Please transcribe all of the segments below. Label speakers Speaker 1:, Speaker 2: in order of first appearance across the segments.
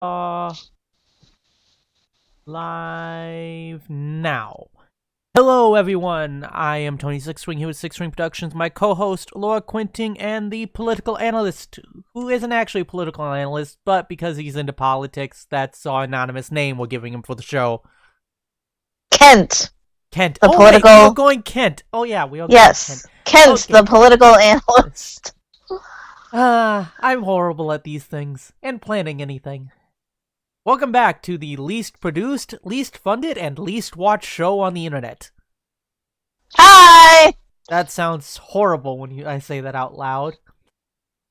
Speaker 1: Uh, Live now. Hello, everyone. I am Tony Six Swing here with Six Swing Productions. My co-host Laura Quinting and the political analyst, who isn't actually a political analyst, but because he's into politics, that's our anonymous name we're giving him for the show.
Speaker 2: Kent.
Speaker 1: Kent.
Speaker 2: The
Speaker 1: oh,
Speaker 2: political.
Speaker 1: Wait, we are going Kent. Oh yeah, we are.
Speaker 2: Yes, Kent,
Speaker 1: Okay.
Speaker 2: the political analyst.
Speaker 1: I'm horrible at these things and planning anything. Welcome back to the least produced, least funded, and least watched show on the internet.
Speaker 2: Hi!
Speaker 1: That sounds horrible when I say that out loud.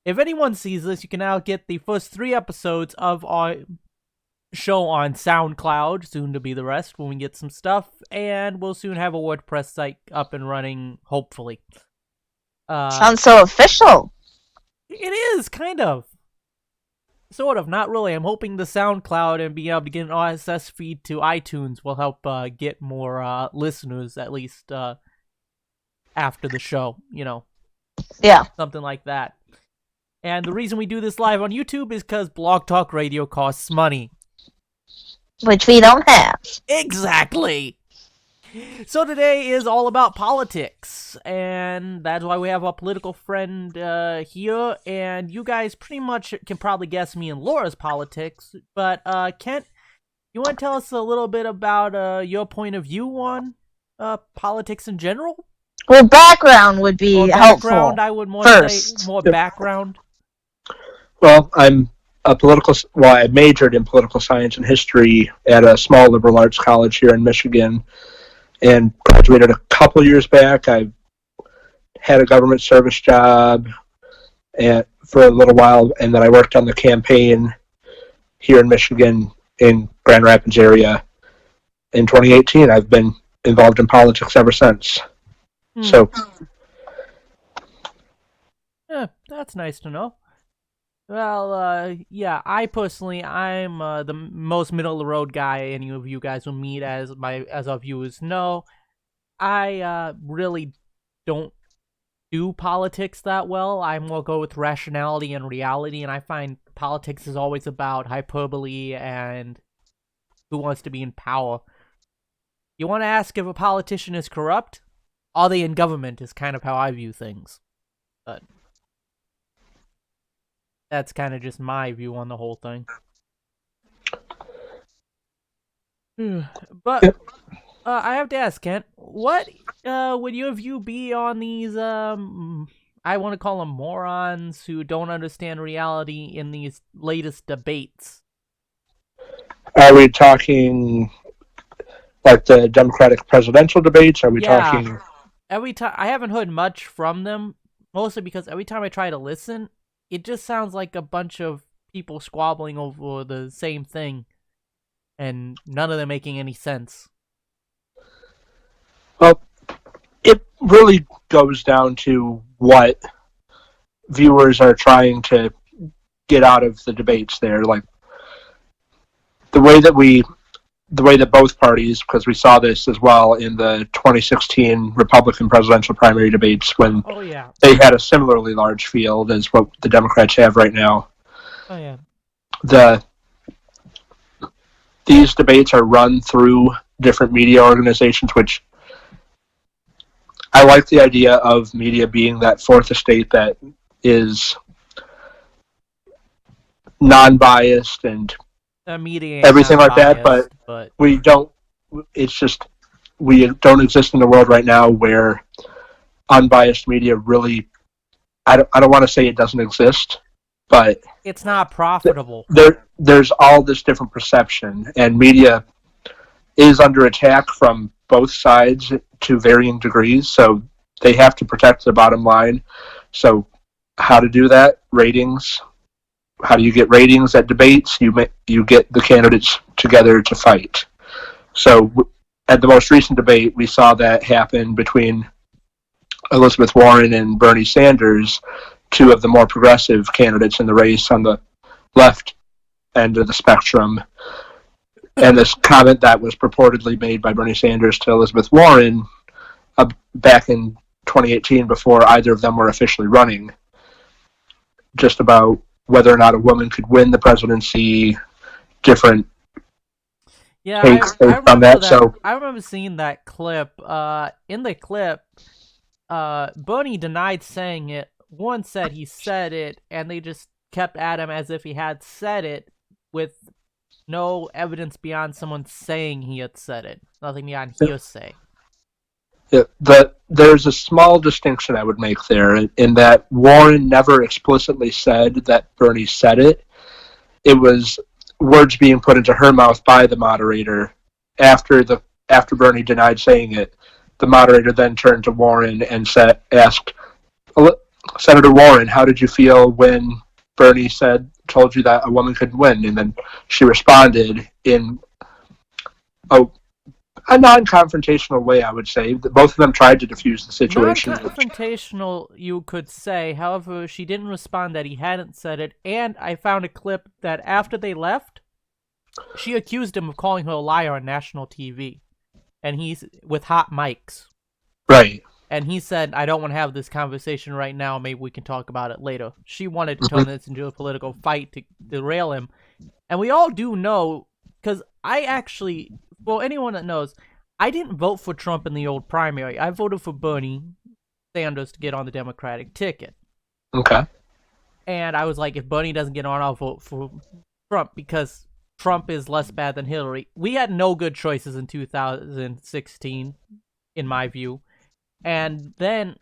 Speaker 1: If anyone sees this, you can now get the first 3 episodes of our show on SoundCloud, soon to be the rest when we get some stuff, and we'll soon have a WordPress site up and running, hopefully.
Speaker 2: Sounds so official.
Speaker 1: It is, kind of. Sort of, not really. I'm hoping the SoundCloud and being able to get an RSS feed to iTunes will help get more listeners, at least after the show,
Speaker 2: Yeah.
Speaker 1: something like that. And the reason we do this live on YouTube is because Blog Talk Radio costs money.
Speaker 2: Which we don't have.
Speaker 1: Exactly! So today is all about politics, and that's why we have our political friend here, and you guys pretty much can probably guess me and Laura's politics, but Kent, you want to tell us a little bit about your point of view on politics in general?
Speaker 2: Well, background would be helpful.
Speaker 1: Background, I would more
Speaker 2: first.
Speaker 1: say more background.
Speaker 3: Well, I majored in political science and history at a small liberal arts college here in Michigan, and graduated a couple years back. I had a government service job for a little while, and then I worked on the campaign here in Michigan in Grand Rapids area. In 2018, I've been involved in politics ever since. So,
Speaker 1: yeah, that's nice to know. Well, yeah, I'm the most middle-of-the-road guy any of you guys will meet, as our viewers know. I really don't do politics that well. I more go with rationality and reality, and I find politics is always about hyperbole and who wants to be in power. You want to ask if a politician is corrupt? Are they in government is kind of how I view things. But that's kind of just my view on the whole thing. But I have to ask, Kent, what would your view be on these, I want to call them morons who don't understand reality in these latest debates?
Speaker 3: are we talking like the Democratic presidential debates? Are we talking...
Speaker 1: Every time I haven't heard much from them, mostly because every time I try to listen, it just sounds like a bunch of people squabbling over the same thing, and none of them making any sense.
Speaker 3: Well, it really goes down to what viewers are trying to get out of the debates there. Like, the way that both parties, because we saw this as well in the 2016 Republican presidential primary debates when they had a similarly large field as what the Democrats have right now.
Speaker 1: Oh, yeah.
Speaker 3: These debates are run through different media organizations, which I like the idea of media being that fourth estate that is non-biased and everything like that, but we don't. It's just we don't exist in a world right now where unbiased media really. I don't want to say it doesn't exist, but
Speaker 1: it's not profitable.
Speaker 3: There's all this different perception, and media is under attack from both sides to varying degrees. So they have to protect the bottom line. So how to do that? Ratings. How do you get ratings at debates? You get the candidates together to fight. So at the most recent debate, we saw that happen between Elizabeth Warren and Bernie Sanders, two of the more progressive candidates in the race on the left end of the spectrum. And this comment that was purportedly made by Bernie Sanders to Elizabeth Warren back in 2018, before either of them were officially running, just about whether or not a woman could win the presidency different
Speaker 1: Yeah,
Speaker 3: takes
Speaker 1: I
Speaker 3: based on
Speaker 1: remember
Speaker 3: that.
Speaker 1: that.
Speaker 3: So
Speaker 1: I remember seeing that clip. In the clip, Bernie denied saying it. Warren said he said it, and they just kept at him as if he had said it, with no evidence beyond someone saying he had said it. Nothing beyond hearsay.
Speaker 3: there's a small distinction I would make there in that Warren never explicitly said that Bernie said it. It was words being put into her mouth by the moderator after Bernie denied saying it. The moderator then turned to Warren and asked, Senator Warren, how did you feel when Bernie told you that a woman could win? And then she responded in a non-confrontational way, I would say. Both of them tried to diffuse the situation.
Speaker 1: Non-confrontational, you could say. However, she didn't respond that he hadn't said it. And I found a clip that after they left, she accused him of calling her a liar on national TV. And he's with hot mics.
Speaker 3: Right.
Speaker 1: And he said, I don't want to have this conversation right now. Maybe we can talk about it later. She wanted to turn this into a political fight to derail him. And we all do know, because I actually, well, anyone that knows, I didn't vote for Trump in the old primary. I voted for Bernie Sanders to get on the Democratic ticket.
Speaker 3: Okay.
Speaker 1: And I was like, if Bernie doesn't get on, I'll vote for Trump, because Trump is less bad than Hillary. We had no good choices in 2016, in my view. And then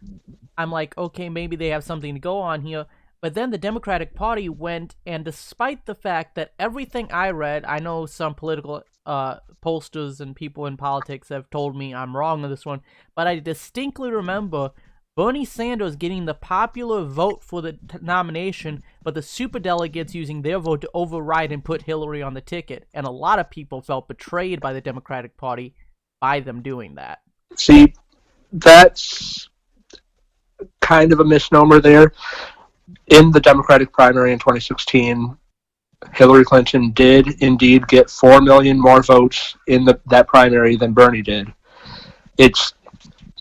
Speaker 1: I'm like, okay, maybe they have something to go on here. But then the Democratic Party went, and despite the fact that everything I read, I know some political pollsters and people in politics have told me I'm wrong on this one, but I distinctly remember Bernie Sanders getting the popular vote for the nomination, but the superdelegates using their vote to override and put Hillary on the ticket. And a lot of people felt betrayed by the Democratic Party by them doing that.
Speaker 3: See, that's kind of a misnomer there. In the Democratic primary in 2016, Hillary Clinton did indeed get 4 million more votes in that primary than Bernie did.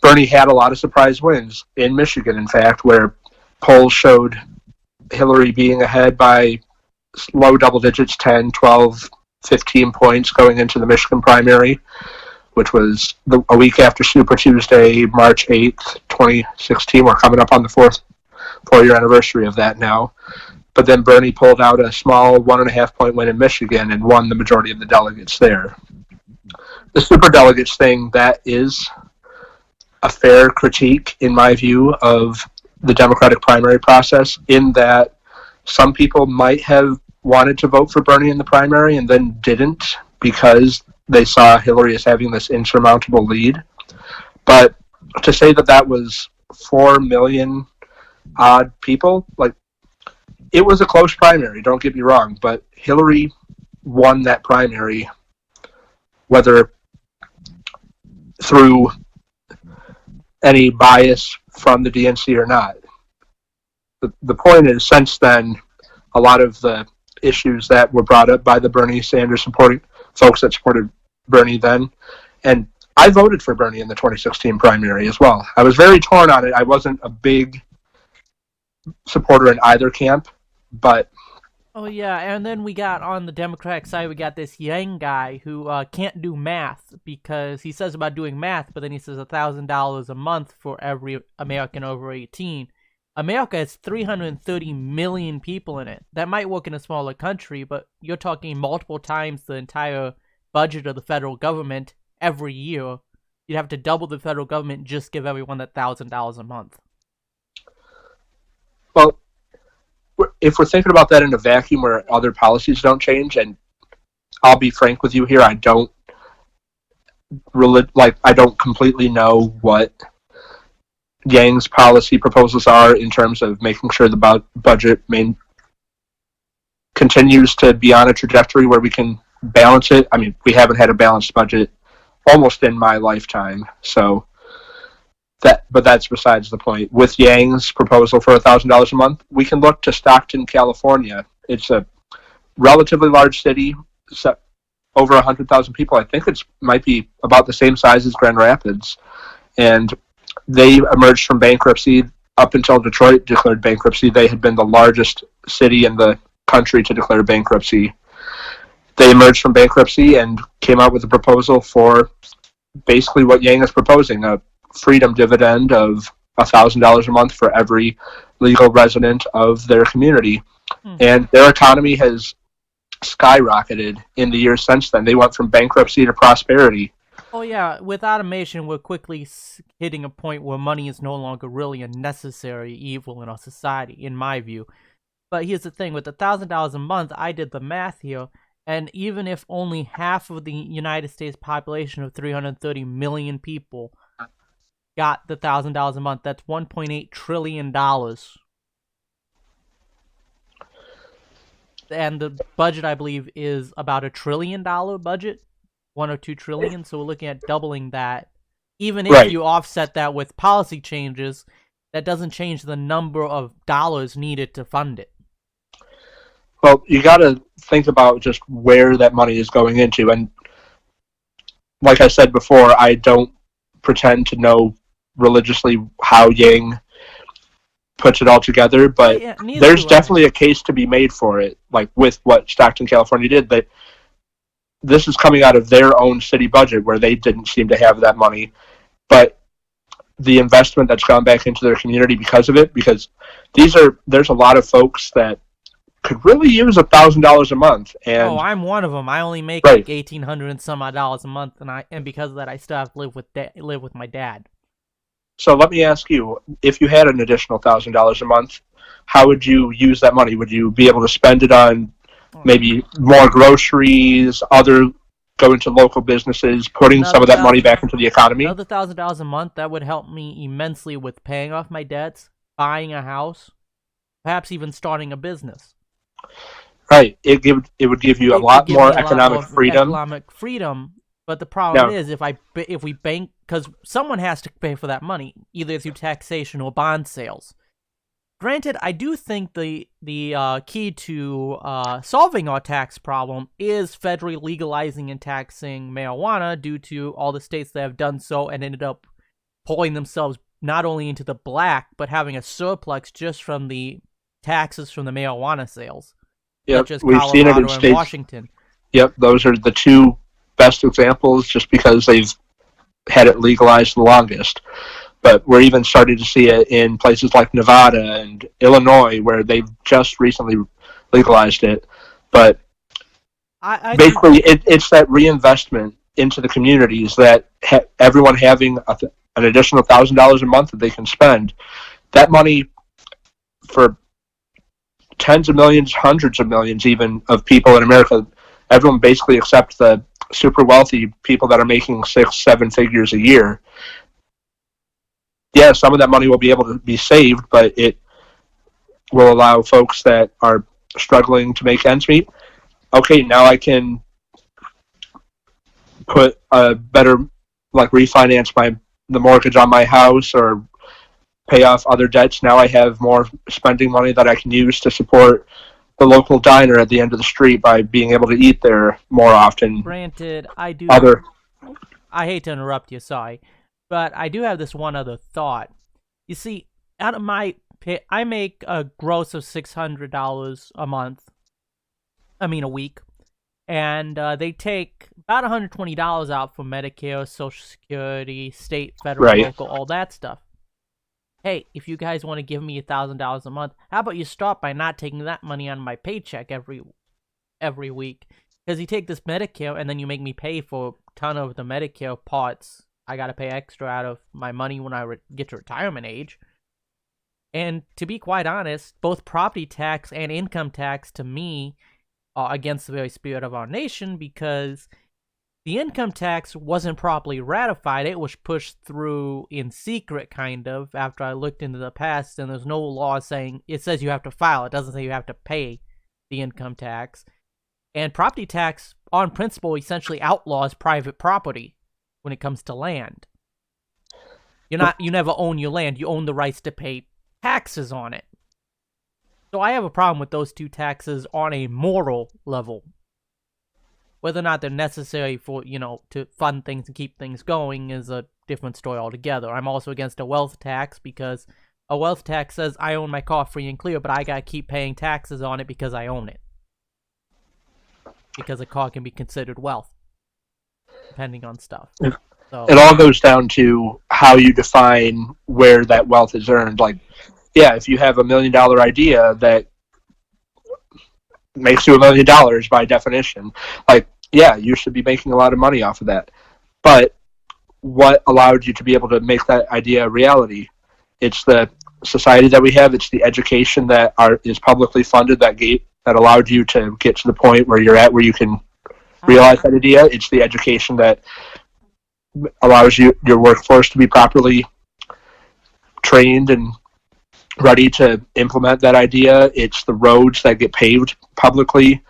Speaker 3: Bernie had a lot of surprise wins in Michigan, in fact, where polls showed Hillary being ahead by low double digits, 10, 12, 15 points going into the Michigan primary, which was a week after Super Tuesday, March 8th, 2016. We're coming up on the four-year anniversary of that now. But then Bernie pulled out a small 1.5-point win in Michigan and won the majority of the delegates there. The superdelegates thing, that is a fair critique, in my view, of the Democratic primary process, in that some people might have wanted to vote for Bernie in the primary and then didn't because they saw Hillary as having this insurmountable lead. But to say that was 4 million odd people, like, it was a close primary, don't get me wrong, but Hillary won that primary, whether through any bias from the DNC or not. The point is, since then, a lot of the issues that were brought up by the Bernie Sanders supporting folks that supported Bernie then, and I voted for Bernie in the 2016 primary as well. I was very torn on it. I wasn't a big supporter in either camp, but...
Speaker 1: Oh, yeah, and then we got, on the Democratic side, we got this Yang guy who can't do math, because he says about doing math, but then he says $1,000 a month for every American over 18. America has 330 million people in it. That might work in a smaller country, but you're talking multiple times the entire budget of the federal government every year. You'd have to double the federal government and just give everyone that $1,000 a month.
Speaker 3: Well, if we're thinking about that in a vacuum where other policies don't change, and I'll be frank with you here, I don't completely know what Yang's policy proposals are in terms of making sure the budget continues to be on a trajectory where we can balance it. I mean, we haven't had a balanced budget almost in my lifetime, but that's besides the point. With Yang's proposal for $1,000 a month, we can look to Stockton, California. It's a relatively large city, over 100,000 people. I think it might be about the same size as Grand Rapids, and they emerged from bankruptcy. Up until Detroit declared bankruptcy, they had been the largest city in the country to declare bankruptcy. they emerged from bankruptcy and came out with a proposal for basically what Yang is proposing, a freedom dividend of $1,000 a month for every legal resident of their community. And their economy has skyrocketed in the years since then. They went from bankruptcy to prosperity.
Speaker 1: Oh yeah, with automation, we're quickly hitting a point where money is no longer really a necessary evil in our society, in my view. But here's the thing, with $1,000 a month, I did the math here, and even if only half of the United States population of 330 million people got the $1,000 a month, that's $1.8 trillion. And the budget, I believe, is about $1 trillion budget, 1 or 2 trillion. So we're looking at doubling that. Even if you offset that with policy changes, that doesn't change the number of dollars needed to fund it.
Speaker 3: Well, you got to think about just where that money is going into. And like I said before, I don't pretend to know religiously how Yang puts it all together, but there's definitely a case to be made for it, like with what Stockton, California did, that this is coming out of their own city budget where they didn't seem to have that money. But the investment that's gone back into their community because of it, because there's a lot of folks that could really use $1,000 a month. And
Speaker 1: I'm one of them. I only make like $1,800 and some odd dollars a month, and because of that, I still have to live with my dad.
Speaker 3: So let me ask you, if you had an additional $1,000 a month, how would you use that money? Would you be able to spend it on maybe more groceries, go into local businesses, putting some of that money back into the economy?
Speaker 1: Another $1,000 a month, that would help me immensely with paying off my debts, buying a house, perhaps even starting a business.
Speaker 3: Right. It would give you a lot more economic freedom.
Speaker 1: But the problem is, if we bank, because someone has to pay for that money, either through taxation or bond sales. Granted, I do think the key to solving our tax problem is federally legalizing and taxing marijuana, due to all the states that have done so and ended up pulling themselves not only into the black, but having a surplus just from the taxes from the marijuana sales.
Speaker 3: Yep,
Speaker 1: such as
Speaker 3: we've seen it in
Speaker 1: Colorado and Washington.
Speaker 3: Yep, those are the two best examples, just because they've had it legalized the longest. But we're even starting to see it in places like Nevada and Illinois, where they've just recently legalized it. But basically, it's that reinvestment into the communities, that everyone having an additional $1,000 a month that they can spend. That money for tens of millions, hundreds of millions even of people in America, everyone basically except the super wealthy people that are making 6-7 figures a year. Yeah, some of that money will be able to be saved, but it will allow folks that are struggling to make ends meet. Okay, now I can put a better, like, refinance the mortgage on my house or pay off other debts. Now I have more spending money that I can use to support the local diner at the end of the street by being able to eat there more often.
Speaker 1: Granted, I hate to interrupt you, sorry, but I do have this one other thought. You see, out of my pay, I make a gross of $600 a week, and they take about $120 out for Medicare, Social Security, state, federal, local, all that stuff. Hey, if you guys want to give me $1,000 a month, how about you start by not taking that money on my paycheck every week? Because you take this Medicare and then you make me pay for a ton of the Medicare parts. I got to pay extra out of my money when I get to retirement age. And to be quite honest, both property tax and income tax to me are against the very spirit of our nation, because the income tax wasn't properly ratified. It was pushed through in secret, kind of, after I looked into the past, and there's no law saying, it says you have to file. It doesn't say you have to pay the income tax. And property tax, on principle, essentially outlaws private property when it comes to land. You never own your land. You own the rights to pay taxes on it. So I have a problem with those two taxes on a moral level. Whether or not they're necessary for, to fund things and keep things going is a different story altogether. I'm also against a wealth tax, because a wealth tax says I own my car free and clear, but I gotta keep paying taxes on it because I own it. because a car can be considered wealth, depending on stuff. So
Speaker 3: It all goes down to how you define where that wealth is earned. Like, yeah, if you have $1 million idea that makes you $1 million by definition, like, yeah, you should be making a lot of money off of that. But what allowed you to be able to make that idea a reality? It's the society that we have. It's the education that is publicly funded that allowed you to get to the point where you're at, where you can realize that idea. It's the education that allows your workforce to be properly trained and ready to implement that idea. It's the roads that get paved publicly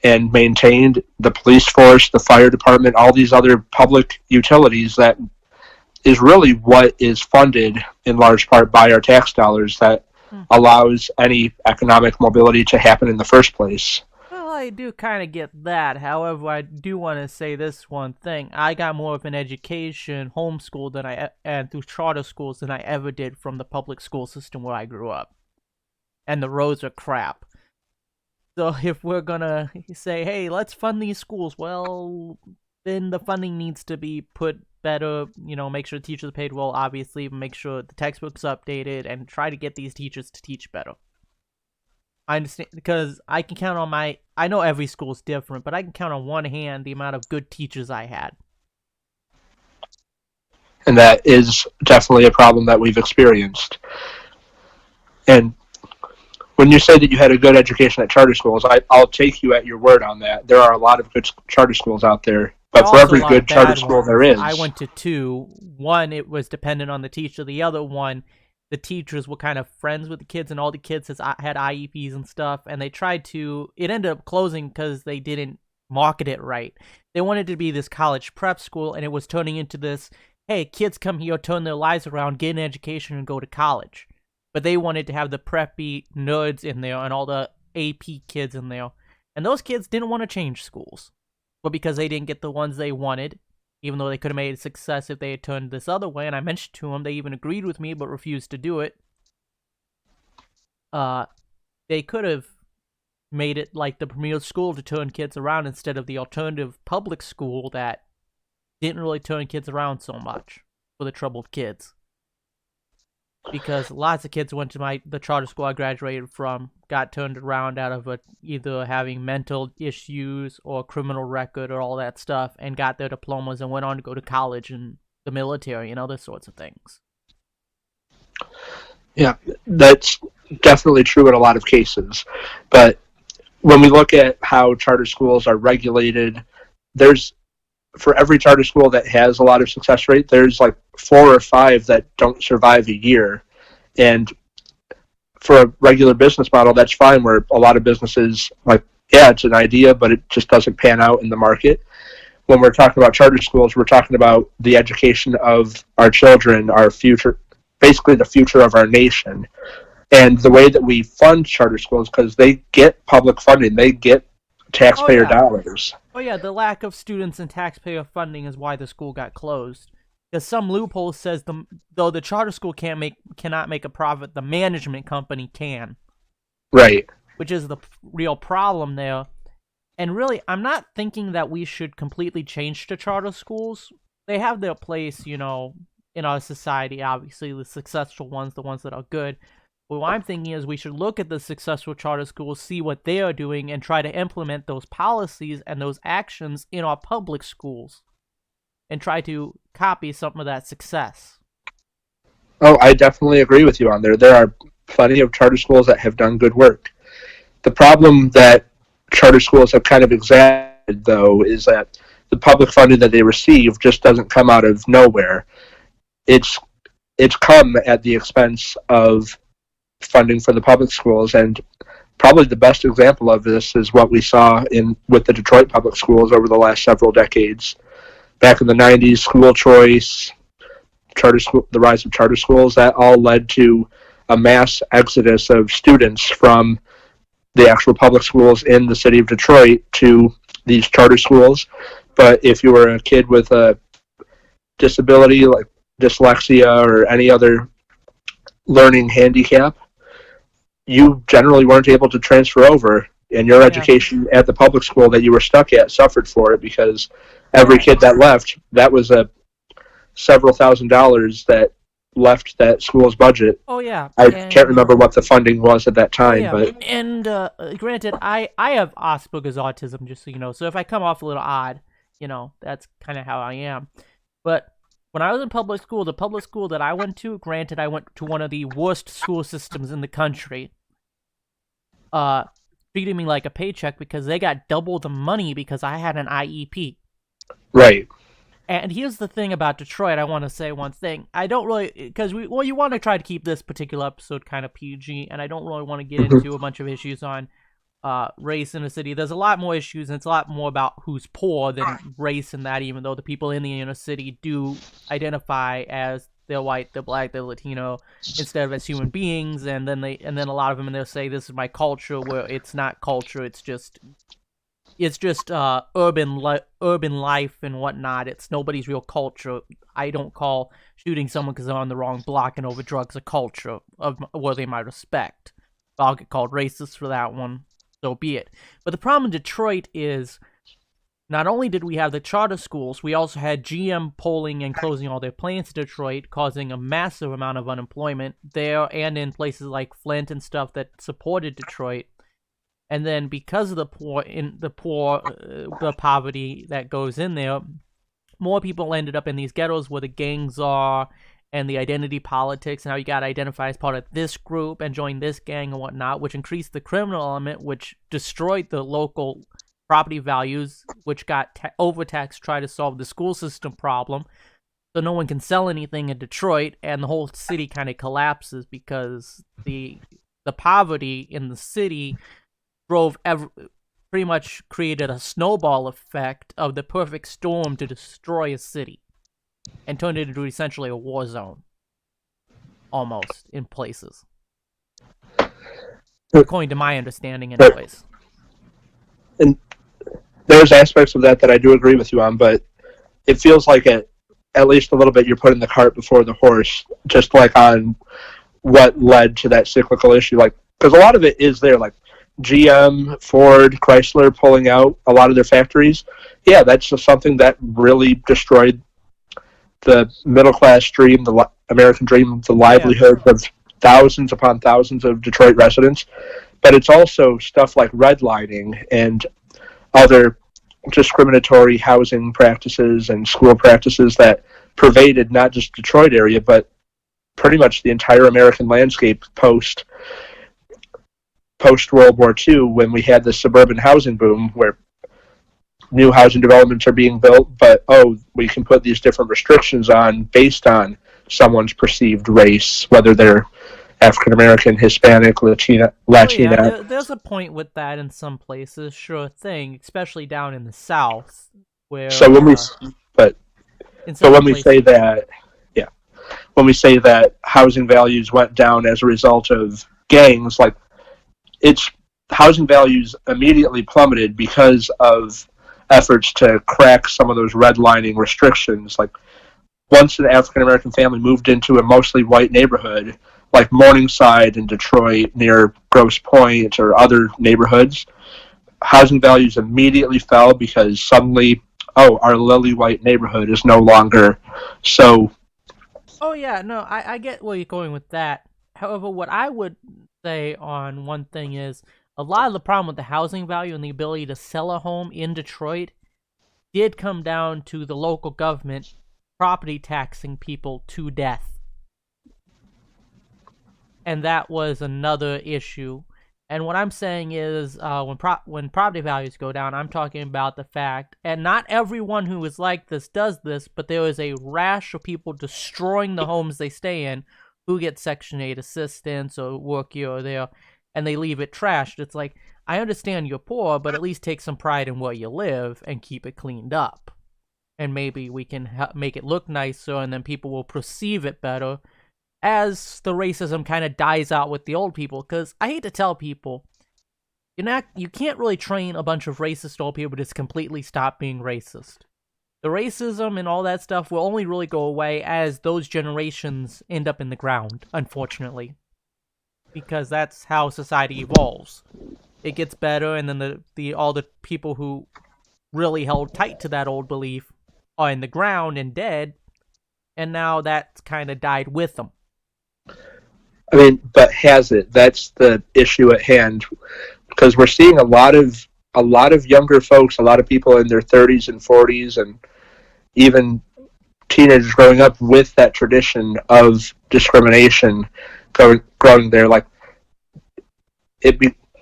Speaker 3: and maintained, the police force, the fire department, all these other public utilities that is really what is funded in large part by our tax dollars that allows any economic mobility to happen in the first place.
Speaker 1: Well, I do kind of get that. However, I do want to say this one thing. I got more of an education homeschooled and through charter schools than I ever did from the public school system where I grew up. And the roads are crap. So if we're gonna say, hey, let's fund these schools, well, then the funding needs to be put better, make sure the teachers are paid well, obviously, make sure the textbook's updated, and try to get these teachers to teach better. I understand, because I can count on I know every school's different, but I can count on one hand the amount of good teachers I had.
Speaker 3: And that is definitely a problem that we've experienced. And when you say that you had a good education at charter schools, I'll take you at your word on that. There are a lot of good charter schools out there. But for every good charter school there is.
Speaker 1: I went to two. One, it was dependent on the teacher. The other one, the teachers were kind of friends with the kids, and all the kids had IEPs and stuff, and they tried to... It ended up closing because they didn't market it right. They wanted to be this college prep school, and it was turning into this, hey, kids come here, turn their lives around, get an education, and go to college. But they wanted to have the preppy nerds in there and all the AP kids in there. And those kids didn't want to change schools. But because they didn't get the ones they wanted, even though they could have made a success if they had turned this other way, and I mentioned to them, they even agreed with me but refused to do it. They could have made it like the premier school to turn kids around instead of the alternative public school that didn't really turn kids around so much for the troubled kids. Because lots of kids went to the charter school I graduated from, got turned around out of either having mental issues or criminal record or all that stuff, and got their diplomas and went on to go to college and the military and other sorts of things.
Speaker 3: Yeah, that's definitely true in a lot of cases. But when we look at how charter schools are regulated, for every charter school that has a lot of success rate, there's like 4 or 5 that don't survive a year. And for a regular business model, that's fine, where a lot of businesses, like, yeah, it's an idea, but it just doesn't pan out in the market. When we're talking about charter schools, we're talking about the education of our children, our future, basically the future of our nation. And the way that we fund charter schools, because they get public funding, they get taxpayer dollars.
Speaker 1: Oh yeah, the lack of students and taxpayer funding is why the school got closed. Because some loophole says though the charter school cannot make a profit, the management company can.
Speaker 3: Right. Which
Speaker 1: is the real problem there. And really, I'm not thinking that we should completely change to charter schools. They have their place, in our society, obviously, the successful ones, the ones that are good. But what I'm thinking is we should look at the successful charter schools, see what they are doing, and try to implement those policies and those actions in our public schools. And try to copy some of that success.
Speaker 3: Oh, I definitely agree with you on there. There are plenty of charter schools that have done good work. The problem that charter schools have kind of exaggerated, though, is that the public funding that they receive just doesn't come out of nowhere. It's come at the expense of funding for the public schools, and probably the best example of this is what we saw with the Detroit public schools over the last several decades. Back in the 90s, school choice, the rise of charter schools, that all led to a mass exodus of students from the actual public schools in the city of Detroit to these charter schools. But if you were a kid with a disability like dyslexia or any other learning handicap, you generally weren't able to transfer over. And your education at the public school that you were stuck at suffered for it, because every kid that left, that was a several $1,000s that left that school's budget.
Speaker 1: Oh yeah,
Speaker 3: I can't remember what the funding was at that time, but
Speaker 1: and granted, I have Asperger's autism, just so you know. So if I come off a little odd, that's kind of how I am. But when I was in public school, the public school that I went to, granted, I went to one of the worst school systems in the country. Treated me like a paycheck because they got double the money because I had an IEP.
Speaker 3: Right.
Speaker 1: And here's the thing about Detroit. I want to say one thing. I don't really, because you want to try to keep this particular episode kind of PG, and I don't really want to get into a bunch of issues on race in the city. There's a lot more issues, and it's a lot more about who's poor than race in that, even though the people in the inner city do identify as they're white, they're black, they're Latino, instead of as human beings, and then a lot of them, and they'll say, this is my culture, where it's not culture, it's just urban life and whatnot. It's nobody's real culture. I don't call shooting someone because they're on the wrong block and over drugs a culture of worthy of my respect. I'll get called racist for that one, so be it. But the problem in Detroit is, not only did we have the charter schools, we also had GM pulling and closing all their plants in Detroit, causing a massive amount of unemployment there and in places like Flint and stuff that supported Detroit. And then because of the poverty that goes in there, more people ended up in these ghettos where the gangs are, and the identity politics, and how you got to identify as part of this group and join this gang and whatnot, which increased the criminal element, which destroyed the local property values, which got overtaxed to try to solve the school system problem. So no one can sell anything in Detroit, and the whole city kind of collapses because the poverty in the city pretty much created a snowball effect of the perfect storm to destroy a city, and turned it into essentially a war zone, almost, in places. According to my understanding, anyways.
Speaker 3: And there's aspects of that I do agree with you on, but it feels like at least a little bit you're putting the cart before the horse, just like on what led to that cyclical issue. Like, because a lot of it is there, like GM, Ford, Chrysler pulling out a lot of their factories. Yeah, that's just something that really destroyed the middle class dream, the American dream, the livelihood of thousands upon thousands of Detroit residents. But it's also stuff like redlining and other discriminatory housing practices and school practices that pervaded not just Detroit area, but pretty much the entire American landscape post World War II, when we had the suburban housing boom where new housing developments are being built, but we can put these different restrictions on based on someone's perceived race, whether they're African American, Hispanic, Latina.
Speaker 1: There's a point with that in some places, sure thing, especially down in the South, where. So when we
Speaker 3: say that housing values went down as a result of gangs, like its housing values immediately plummeted because of efforts to crack some of those redlining restrictions. Like, once an African American family moved into a mostly white neighborhood, like Morningside in Detroit near Grosse Pointe or other neighborhoods, housing values immediately fell because suddenly, our lily white neighborhood is no longer so.
Speaker 1: Oh yeah, no, I get where you're going with that. However, what I would say on one thing is, a lot of the problem with the housing value and the ability to sell a home in Detroit did come down to the local government property taxing people to death. And that was another issue. And what I'm saying is, when property values go down, I'm talking about the fact, and not everyone who is like this does this, but there is a rash of people destroying the homes they stay in who get Section 8 assistance or work here or there, and they leave it trashed. It's like, I understand you're poor, but at least take some pride in where you live and keep it cleaned up. And maybe we can make it look nicer, and then people will perceive it better as the racism kind of dies out with the old people. Because I hate to tell people, you can't really train a bunch of racist old people to just completely stop being racist. The racism and all that stuff will only really go away as those generations end up in the ground, unfortunately. Because that's how society evolves. it gets better, and then the all the people who really held tight to that old belief are in the ground and dead, and now that's kind of died with them.
Speaker 3: I mean, but has it? That's the issue at hand, because we're seeing a lot of younger folks, a lot of people in their 30s and 40s, and even teenagers growing up with that tradition of discrimination growing there. Like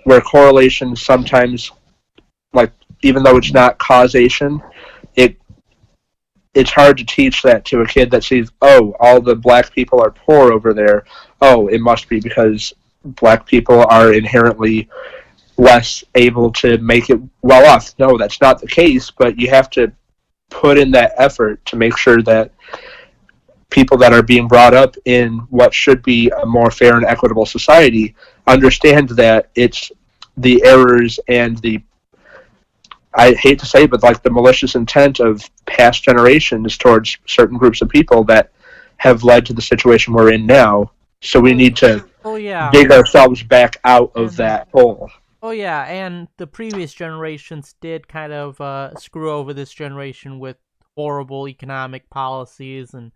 Speaker 3: where correlation sometimes, like even though it's not causation, it's hard to teach that to a kid that sees, oh, all the black people are poor over there. Oh, it must be because black people are inherently less able to make it well off. No, that's not the case, but you have to put in that effort to make sure that people that are being brought up in what should be a more fair and equitable society understand that it's the errors and the, I hate to say, but like the malicious intent of past generations towards certain groups of people that have led to the situation we're in now. So we need to dig ourselves back out of that hole.
Speaker 1: Oh yeah, and the previous generations did kind of screw over this generation with horrible economic policies and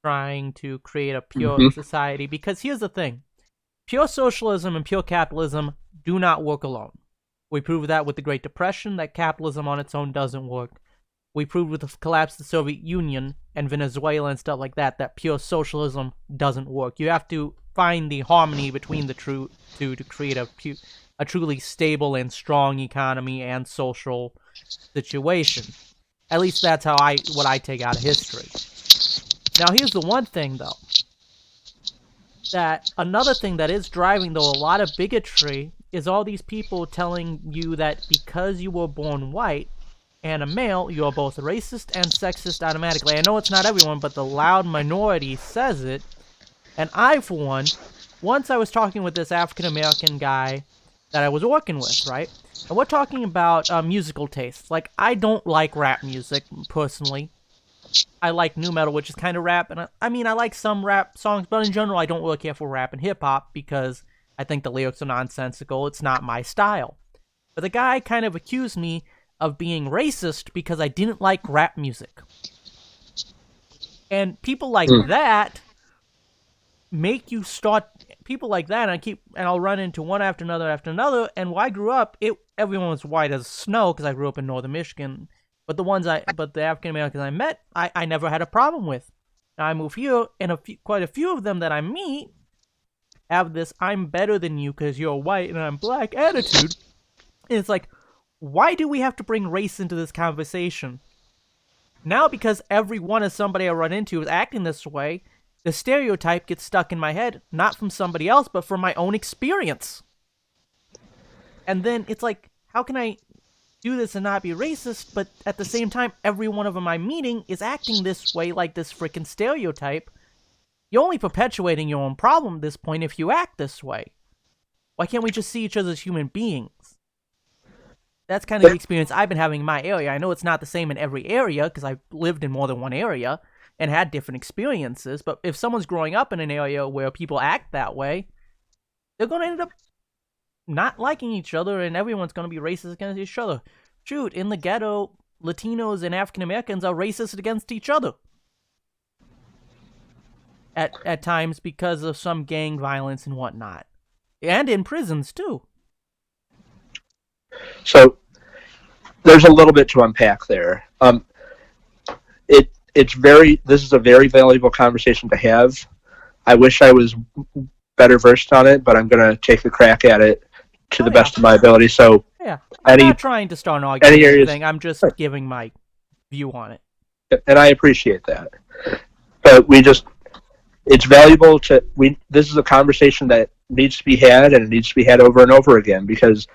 Speaker 1: trying to create a pure society. Because here's the thing. Pure socialism and pure capitalism do not work alone. We proved that with the Great Depression, that capitalism on its own doesn't work. We proved with the collapse of the Soviet Union and Venezuela and stuff like that, that pure socialism doesn't work. You have to find the harmony between the two to create a truly stable and strong economy and social situation. At least that's what I take out of history. Now here's the one thing, though. That another thing that is driving, though, a lot of bigotry is all these people telling you that because you were born white and a male, you are both racist and sexist automatically. I know it's not everyone, but the loud minority says it. And I, for one, once I was talking with this African-American guy that I was working with, right? And we're talking about musical tastes. Like, I don't like rap music, personally. I like nu metal, which is kind of rap, and I like some rap songs, but in general, I don't really care for rap and hip-hop because I think the lyrics are nonsensical. It's not my style. But the guy kind of accused me of being racist because I didn't like rap music. And people like that make you start... People like that, and I'll run into one after another, and when I grew up, everyone was white as snow because I grew up in northern Michigan. But the African Americans I met, I never had a problem with. Now I move here, and quite a few of them that I meet have this "I'm better than you because you're white and I'm black" attitude. And it's like, why do we have to bring race into this conversation? Now, because every one of somebody I run into is acting this way, the stereotype gets stuck in my head, not from somebody else, but from my own experience. And then it's like, how can I do this and not be racist, but at the same time, every one of them I'm meeting is acting this way, like this freaking stereotype? You're only perpetuating your own problem at this point if you act this way. Why can't we just see each other as human beings? That's kind of the experience I've been having in my area. I know it's not the same in every area, because I've lived in more than one area and had different experiences, but if someone's growing up in an area where people act that way, they're going to end up not liking each other, and everyone's going to be racist against each other. Shoot, in the ghetto, Latinos and African Americans are racist against each other at times because of some gang violence and whatnot, and in prisons too.
Speaker 3: So there's a little bit to unpack there. This is a very valuable conversation to have. I wish I was better versed on it, but I'm going to take a crack at it to the best of my ability. So
Speaker 1: yeah, I'm not trying to start an argument or anything. I'm just giving my view on it.
Speaker 3: And I appreciate that. But it's valuable this is a conversation that needs to be had, and it needs to be had over and over again, because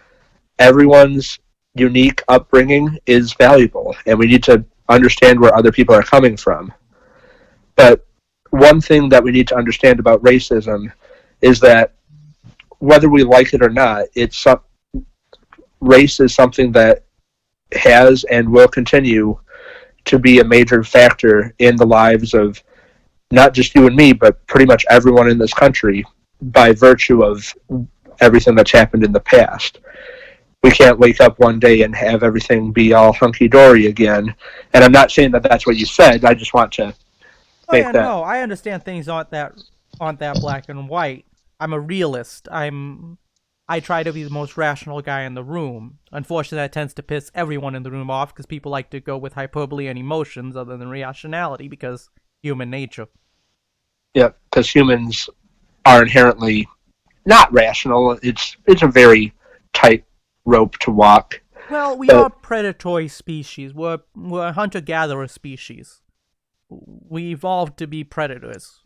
Speaker 3: everyone's unique upbringing is valuable, and we need to understand where other people are coming from. But one thing that we need to understand about racism is that whether we like it or not, race is something that has and will continue to be a major factor in the lives of not just you and me, but pretty much everyone in this country by virtue of everything that's happened in the past. we can't wake up one day and have everything be all hunky-dory again. And I'm not saying that that's what you said. I just want to
Speaker 1: Oh
Speaker 3: make
Speaker 1: yeah,
Speaker 3: that.
Speaker 1: no, I understand things aren't that black and white. I'm a realist. I try to be the most rational guy in the room. Unfortunately, that tends to piss everyone in the room off because people like to go with hyperbole and emotions other than rationality because human nature.
Speaker 3: Yeah, because humans are inherently not rational. It's a very tight rope to walk.
Speaker 1: Well, we are predatory species. We're a hunter-gatherer species. We evolved to be predators,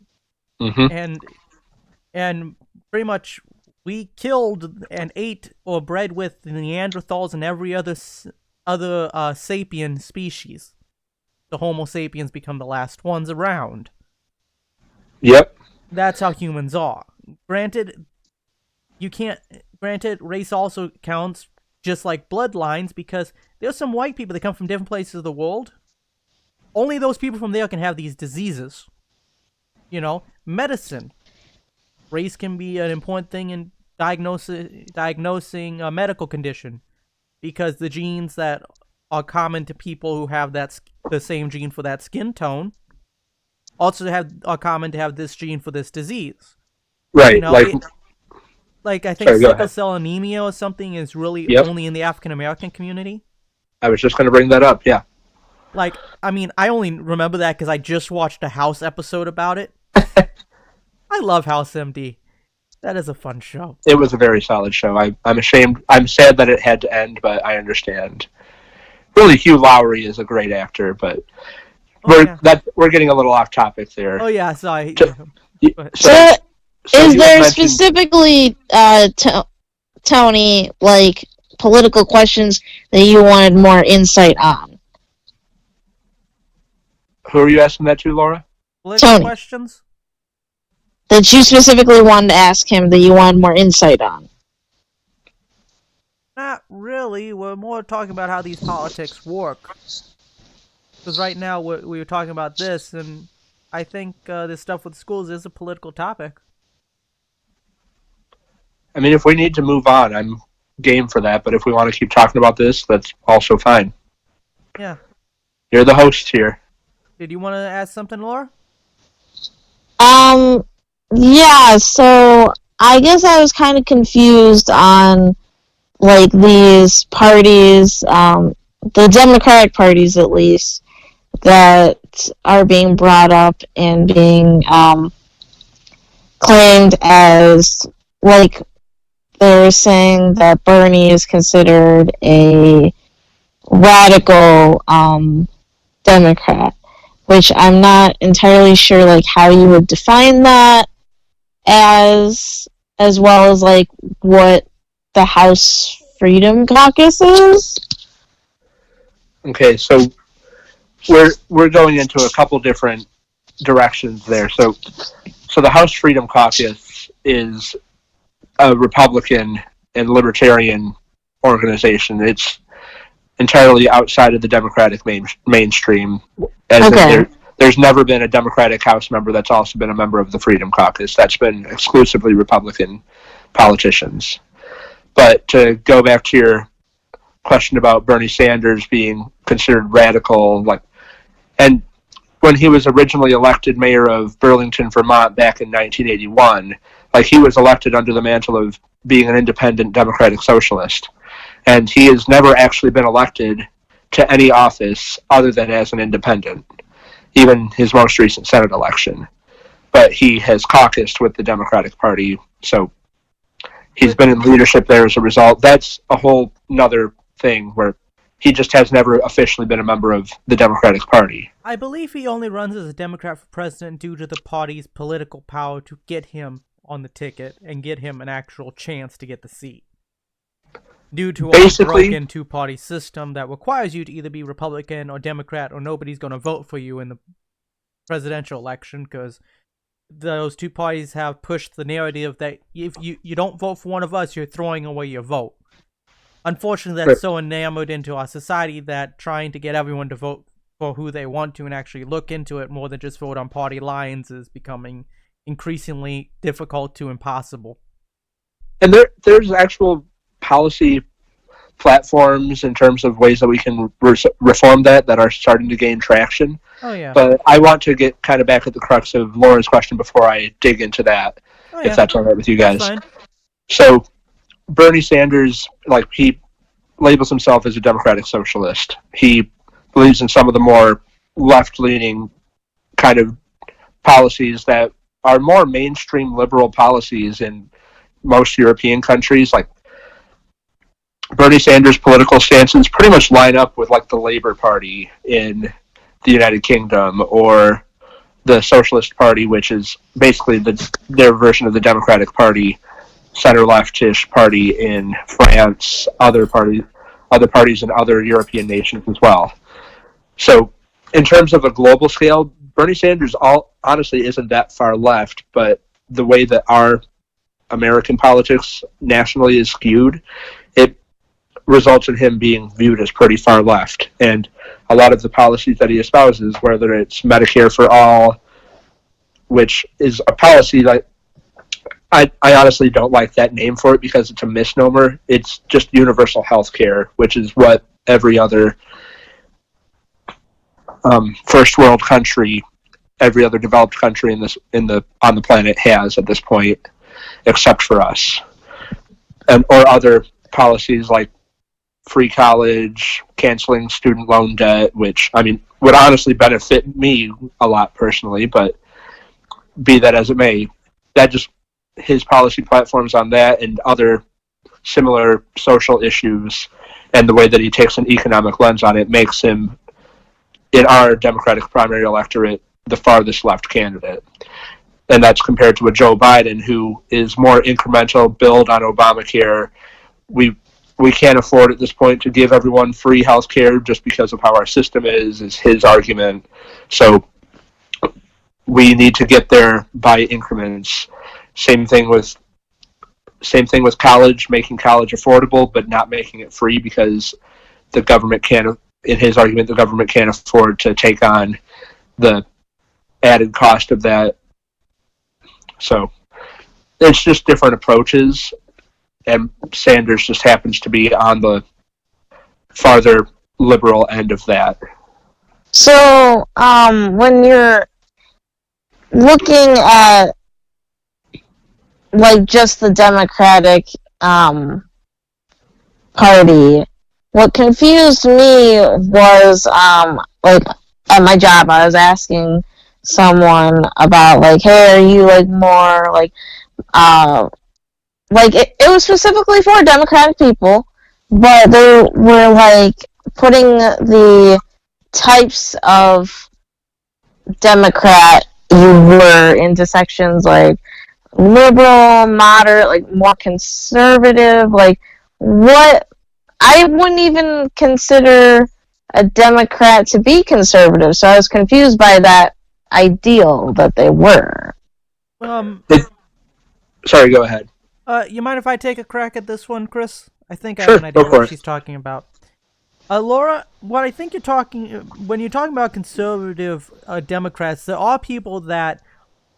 Speaker 3: Mm-hmm.
Speaker 1: and pretty much we killed and ate or bred with the Neanderthals and every other sapien species. The Homo sapiens become the last ones around.
Speaker 3: Yep.
Speaker 1: That's how humans are. Granted, race also counts just like bloodlines because there's some white people that come from different places of the world. Only those people from there can have these diseases. Medicine. Race can be an important thing in diagnosing a medical condition because the genes that are common to people who have the same gene for that skin tone also are common to have this gene for this disease.
Speaker 3: Right.
Speaker 1: Like I think
Speaker 3: sorry, go
Speaker 1: sickle
Speaker 3: ahead.
Speaker 1: cell anemia or something is really
Speaker 3: Yep.
Speaker 1: only in the African American community.
Speaker 3: I was just going to bring that up. Yeah.
Speaker 1: Like, I mean, I only remember that because I just watched a House episode about it. I love House MD. That is a fun show.
Speaker 3: It was a very solid show. I'm ashamed. I'm sad that it had to end, but I understand. Really, Hugh Lowry is a great actor, but we're getting a little off topic there.
Speaker 1: Oh yeah, sorry.
Speaker 2: So is there
Speaker 3: mentioned,
Speaker 2: specifically, Tony, like political questions that you wanted more insight on?
Speaker 3: who are you asking that to, Laura?
Speaker 1: Political
Speaker 2: Tony.
Speaker 1: Questions?
Speaker 2: That you specifically wanted to ask him that you wanted more insight on?
Speaker 1: Not really. We're more talking about how these politics work. Because right now we were talking about this, and I think this stuff with schools is a political topic.
Speaker 3: I mean, if we need to move on, I'm game for that. But if we want to keep talking about this, that's also fine.
Speaker 1: Yeah.
Speaker 3: You're the host here.
Speaker 1: Did you want to ask something, Laura?
Speaker 2: Yeah, so I guess I was kind of confused on, like, these parties, the Democratic parties at least, that are being brought up and being claimed as, like, they're saying that Bernie is considered a radical Democrat, which I'm not entirely sure, like, how you would define that as well as, like, what the House Freedom Caucus is.
Speaker 3: Okay, so we're going into a couple different directions there. So the House Freedom Caucus is a Republican and libertarian organization. It's entirely outside of the Democratic mainstream. There's never been a Democratic House member that's also been a member of the Freedom Caucus. That's been exclusively Republican politicians. But to go back to your question about Bernie Sanders being considered radical, and when he was originally elected mayor of Burlington, Vermont back in 1981, he was elected under the mantle of being an independent Democratic Socialist. And he has never actually been elected to any office other than as an independent, even his most recent Senate election. But he has caucused with the Democratic Party, so he's been in leadership there as a result. That's a whole nother thing where he just has never officially been a member of the Democratic Party.
Speaker 1: I believe he only runs as a Democrat for president due to the party's political power to get him on the ticket and get him an actual chance to get the seat. Due to a broken two-party system that requires you to either be Republican or Democrat or nobody's going to vote for you in the presidential election because those two parties have pushed the narrative that if you don't vote for one of us, you're throwing away your vote. Unfortunately, that's so enamored into our society that trying to get everyone to vote for who they want to and actually look into it more than just vote on party lines is becoming increasingly difficult to impossible.
Speaker 3: And there's actual policy platforms in terms of ways that we can reform that are starting to gain traction.
Speaker 1: Oh yeah.
Speaker 3: But I want to get kind of back at the crux of Lauren's question before I dig into that,
Speaker 1: Oh
Speaker 3: if
Speaker 1: yeah.
Speaker 3: that's all right with you
Speaker 1: That's
Speaker 3: guys.
Speaker 1: fine.
Speaker 3: So Bernie Sanders, like, he labels himself as a democratic socialist. He believes in some of the more left-leaning kind of policies that are more mainstream liberal policies in most European countries. Like, Bernie Sanders' political stances pretty much line up with, like, the Labour Party in the United Kingdom, or the Socialist Party, which is basically their version of the Democratic Party, center-leftish party in France, other parties in other European nations as well. So, in terms of a global scale, Bernie Sanders honestly isn't that far left, but the way that our American politics nationally is skewed, it results in him being viewed as pretty far left. And a lot of the policies that he espouses, whether it's Medicare for all, which is a policy that I honestly don't like that name for it because it's a misnomer. It's just universal health care, which is what every other first world country, every other developed country on the planet has at this point, except for us, or other policies like free college, canceling student loan debt, which, I mean, would honestly benefit me a lot personally, but be that as it may, that just, his policy platforms on that and other similar social issues and the way that he takes an economic lens on it makes him, in our Democratic primary electorate, the farthest left candidate. And that's compared to a Joe Biden, who is more incremental, build on Obamacare. We can't afford at this point to give everyone free health care just because of how our system is his argument. So we need to get there by increments. Same thing with college, making college affordable, but not making it free because the government can't, in his argument, the government can't afford to take on the added cost of that. So it's just different approaches, and Sanders just happens to be on the farther liberal end of that.
Speaker 2: So, when you're looking at, like, just the Democratic Party, what confused me was, like, at my job, I was asking someone about, like, hey, are you, like, more, like, it was specifically for Democratic people, but they were, like, putting the types of Democrat you were into sections, like, liberal, moderate, like, more conservative, like, what, I wouldn't even consider a Democrat to be conservative, so I was confused by that ideal that they were.
Speaker 3: Sorry, go ahead.
Speaker 1: You mind if I take a crack at this one, Chris? I think I
Speaker 3: Sure,
Speaker 1: have an idea
Speaker 3: go for
Speaker 1: what
Speaker 3: it.
Speaker 1: she's talking about. Laura, what I think you're talking, when you're talking about conservative Democrats, there are people that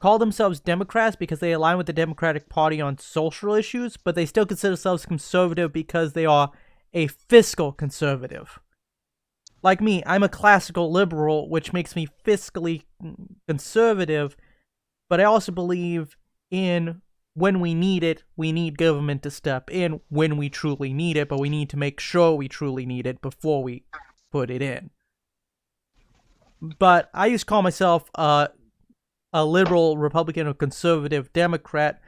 Speaker 1: call themselves Democrats because they align with the Democratic Party on social issues, but they still consider themselves conservative because they are a fiscal conservative. Like me, I'm a classical liberal, which makes me fiscally conservative, but I also believe in when we need it, we need government to step in when we truly need it, but we need to make sure we truly need it before we put it in. But I used to call myself a liberal Republican or conservative Democrat.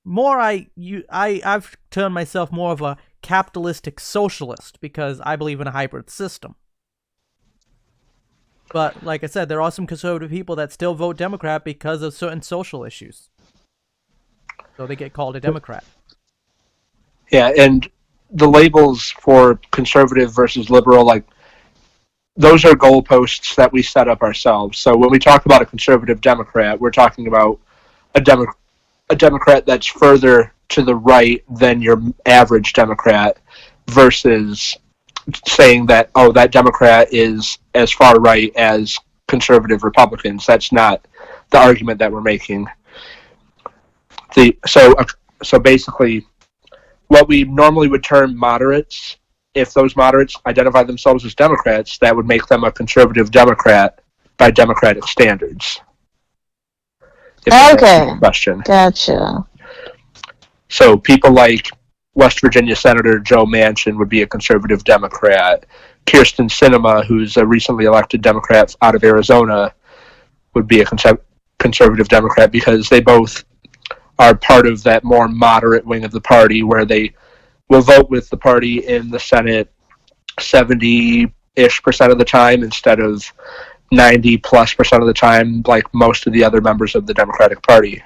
Speaker 1: I've turned myself more of a capitalistic socialist because I believe in a hybrid system. But like I said, there are some conservative people that still vote Democrat because of certain social issues. So they get called a Democrat.
Speaker 3: Yeah, and the labels for conservative versus liberal, like, those are goalposts that we set up ourselves. So when we talk about a conservative Democrat, we're talking about a Democrat that's further to the right than your average Democrat, versus saying that, oh, that Democrat is as far right as conservative Republicans. That's not the argument that we're making. So basically, what we normally would term moderates if those moderates identify themselves as Democrats, that would make them a conservative Democrat by Democratic standards. If that answers your question.
Speaker 2: Gotcha.
Speaker 3: So people like West Virginia Senator Joe Manchin would be a conservative Democrat. Kyrsten Sinema, who's a recently elected Democrat out of Arizona, would be a conservative Democrat because they both are part of that more moderate wing of the party where they will vote with the party in the Senate 70-ish% of the time instead of 90+% of the time like most of the other members of the Democratic Party.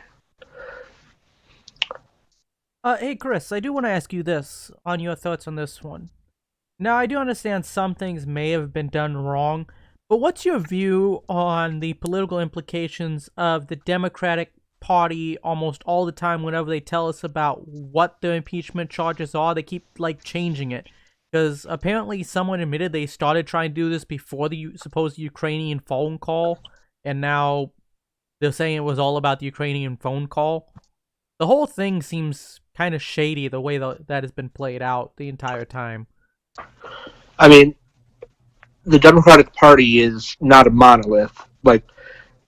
Speaker 1: Hey, Chris, I do want to ask you this on your thoughts on this one. Now, I do understand some things may have been done wrong, but what's your view on the political implications of the Democratic Party almost all the time whenever they tell us about what the impeachment charges are? They keep, like, changing it. Because apparently someone admitted they started trying to do this before the supposed Ukrainian phone call, and now they're saying it was all about the Ukrainian phone call. The whole thing seems kind of shady the way that has been played out the entire time.
Speaker 3: I mean, the Democratic Party is not a monolith. Like,